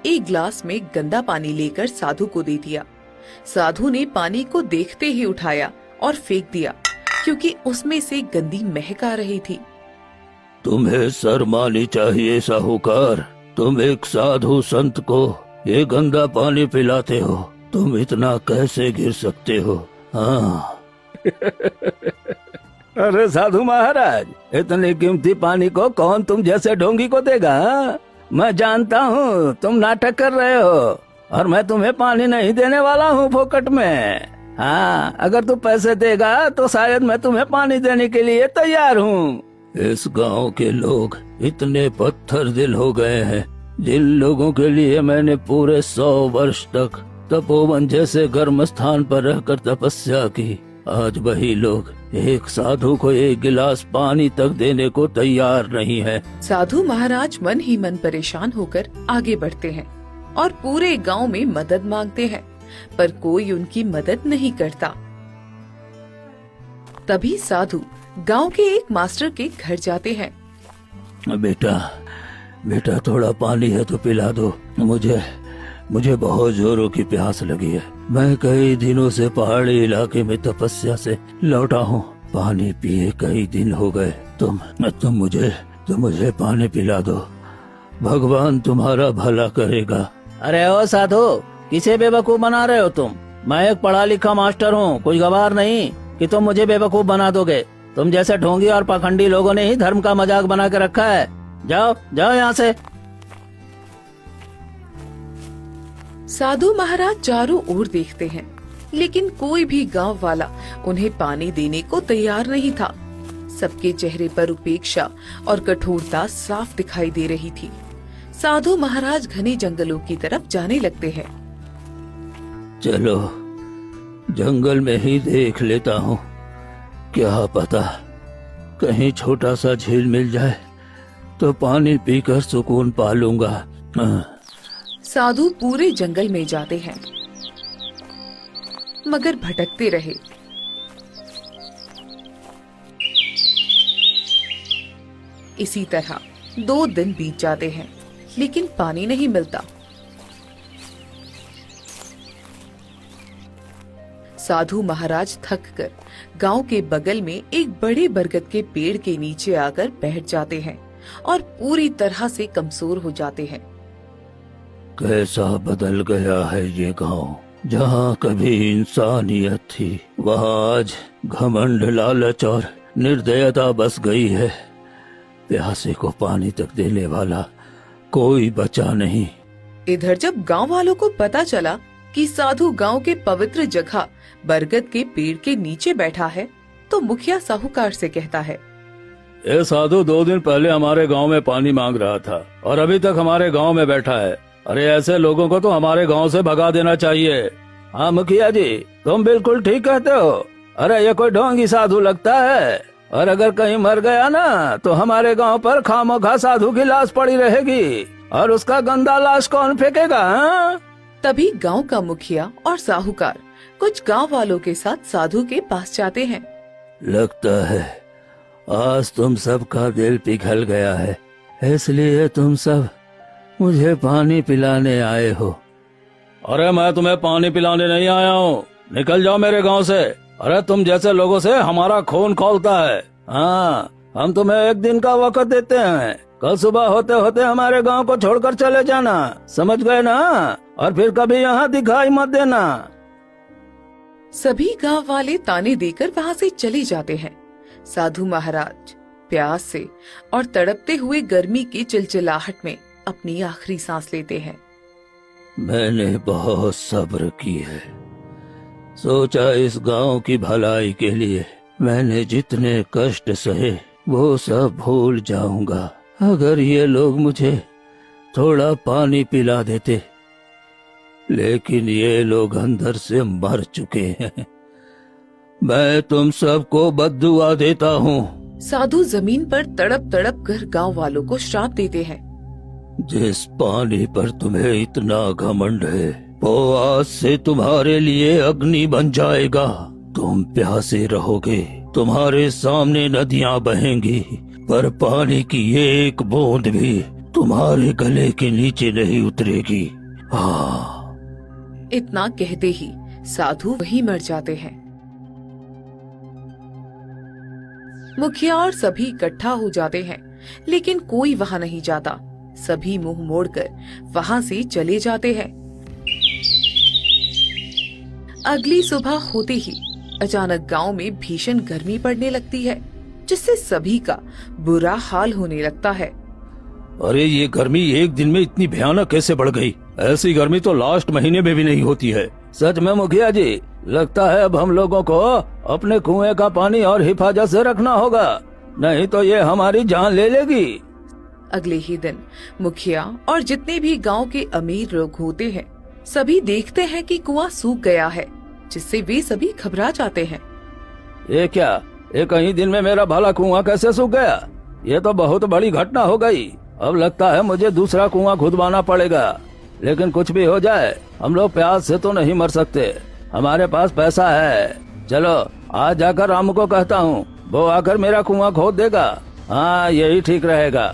एक गिलास में गंदा पानी लेकर साधु को दे दिया। साधु ने पानी को देखते ही उठाया और फेंक दिया, क्योंकि उसमें से गंदी महक आ रही थी। तुम्हें शर्मानी चाहिए साहूकार, तुम एक साधु संत को ये गंदा पानी पिलाते हो। तुम इतना कैसे गिर सकते हो? हाँ। अरे साधु महाराज, इतने कीमती पानी को कौन तुम जैसे ढोंगी को देगा? हाँ? मैं जानता हूँ तुम नाटक कर रहे हो और मैं तुम्हें पानी नहीं देने वाला हूँ फोकट में। हाँ, अगर तू पैसे देगा तो शायद मैं तुम्हें पानी देने के लिए तैयार हूँ। इस गांव के लोग इतने पत्थर दिल हो गए हैं। जिन लोगों के लिए मैंने पूरे 100 वर्ष तक तपोवन जैसे गर्म स्थान पर रहकर तपस्या की, आज वही लोग एक साधु को एक गिलास पानी तक देने को तैयार नहीं है। साधु महाराज मन ही मन परेशान होकर आगे बढ़ते हैं और पूरे गांव में मदद मांगते हैं, पर कोई उनकी मदद नहीं करता। तभी साधु गांव के एक मास्टर के घर जाते हैं। बेटा थोड़ा पानी है तो पिला दो, मुझे बहुत जोरों की प्यास लगी है। मैं कई दिनों से पहाड़ी इलाके में तपस्या से लौटा हूँ। पानी पिए कई दिन हो गए। तुम मुझे पानी पिला दो, भगवान तुम्हारा भला करेगा। अरे ओ साधु, किसे बेवकूफ बना रहे हो तुम? मैं एक पढ़ा लिखा मास्टर हूँ, कोई गवार नहीं कि तुम मुझे बेवकूफ बना दोगे। तुम जैसे ढोंगी और पाखंडी लोगों ने ही धर्म का मजाक बना के रखा है। जाओ यहाँ से। साधु महाराज चारों ओर देखते हैं, लेकिन कोई भी गांव वाला उन्हें पानी देने को तैयार नहीं था। सबके चेहरे पर उपेक्षा और कठोरता साफ दिखाई दे रही थी। साधु महाराज घने जंगलों की तरफ जाने लगते हैं। चलो जंगल में ही देख लेता हूँ, क्या पता कहीं छोटा सा झील मिल जाए तो पानी पीकर सुकून पा लूंगा। साधु पूरे जंगल में जाते हैं, मगर भटकते रहे। इसी तरह 2 दिन बीत जाते हैं, लेकिन पानी नहीं मिलता। साधु महाराज थककर गांव के बगल में एक बड़े बरगद के पेड़ के नीचे आकर बैठ जाते हैं और पूरी तरह से कमजोर हो जाते हैं। कैसा बदल गया है ये गांव। जहाँ कभी इंसानियत थी, वहाँ आज घमंड, लालच और निर्दयता बस गई है। प्यासे को पानी तक देने वाला कोई बचा नहीं। इधर जब गांव वालों को पता चला कि साधु गांव के पवित्र जगह बरगद के पेड़ के नीचे बैठा है, तो मुखिया साहूकार से कहता है, ये साधु 2 दिन पहले हमारे गांव में पानी मांग रहा था और अभी तक हमारे गांव में बैठा है। अरे ऐसे लोगों को तो हमारे गांव से भगा देना चाहिए। हाँ मुखिया जी, तुम बिल्कुल ठीक कहते हो। अरे ये कोई ढोंगी साधु लगता है, और अगर कहीं मर गया ना तो हमारे गांव पर खामोखा साधु की लाश पड़ी रहेगी, और उसका गंदा लाश कौन फेंकेगा? हाँ? तभी गांव का मुखिया और साहूकार कुछ गांव वालों के साथ साधु के पास जाते हैं। लगता है आज तुम सबका दिल पिघल गया है, इसलिए तुम सब मुझे पानी पिलाने आए हो। अरे मैं तुम्हें पानी पिलाने नहीं आया हूँ, निकल जाओ मेरे गांव से। अरे तुम जैसे लोगों से हमारा खून खौलता है। हाँ, हम तुम्हें 1 दिन का वक्त देते हैं। कल सुबह होते होते हमारे गांव को छोड़कर चले जाना, समझ गए ना? और फिर कभी यहाँ दिखाई मत देना। सभी गांव वाले ताने देकर वहाँ से चले जाते हैं। साधु महाराज प्यास से और तड़पते हुए गर्मी की चिलचिलाहट में अपनी आखिरी सांस लेते हैं। मैंने बहुत सब्र की है, सोचा इस गांव की भलाई के लिए मैंने जितने कष्ट सहे वो सब भूल जाऊंगा। अगर ये लोग मुझे थोड़ा पानी पिला देते, लेकिन ये लोग अंदर से मर चुके हैं। मैं तुम सबको बद्दुआ देता हूँ। साधु जमीन पर तड़प तड़प कर गांव वालों को श्राप देते हैं। जिस पानी पर तुम्हें इतना घमंड है, वो आज से तुम्हारे लिए अग्नि बन जाएगा। तुम प्यासे रहोगे, तुम्हारे सामने नदियां बहेंगी, पर पानी की एक बूंद भी तुम्हारे गले के नीचे नहीं उतरेगी। हाँ। इतना कहते ही साधु वहीं मर जाते हैं। मुखिया और सभी इकट्ठा हो जाते हैं, लेकिन कोई वहां नहीं जाता। सभी मुंह मोड़कर वहां से चले जाते हैं। अगली सुबह होते ही अचानक गांव में भीषण गर्मी पड़ने लगती है, जिससे सभी का बुरा हाल होने लगता है। अरे ये गर्मी एक दिन में इतनी भयानक कैसे बढ़ गई? ऐसी गर्मी तो लास्ट महीने में भी नहीं होती है। सच में मुखिया जी, लगता है अब हम लोगों को अपने कुएं का पानी और हिफाजत से रखना होगा, नहीं तो ये हमारी जान ले लेगी। अगले ही दिन मुखिया और जितने भी गांव के अमीर लोग होते हैं, सभी देखते हैं कि कुआं सूख गया है, जिससे वे सभी घबरा जाते हैं। ये क्या, एक ही दिन में मेरा भला कुआं कैसे सूख गया? ये तो बहुत बड़ी घटना हो गई। अब लगता है मुझे दूसरा कुआं खुदवाना पड़ेगा। लेकिन कुछ भी हो जाए, हम लोग प्यास से तो नहीं मर सकते। हमारे पास पैसा है। चलो आज जाकर रामू को कहता हूँ, वो आकर मेरा कुआं खोद देगा। हाँ, यही ठीक रहेगा।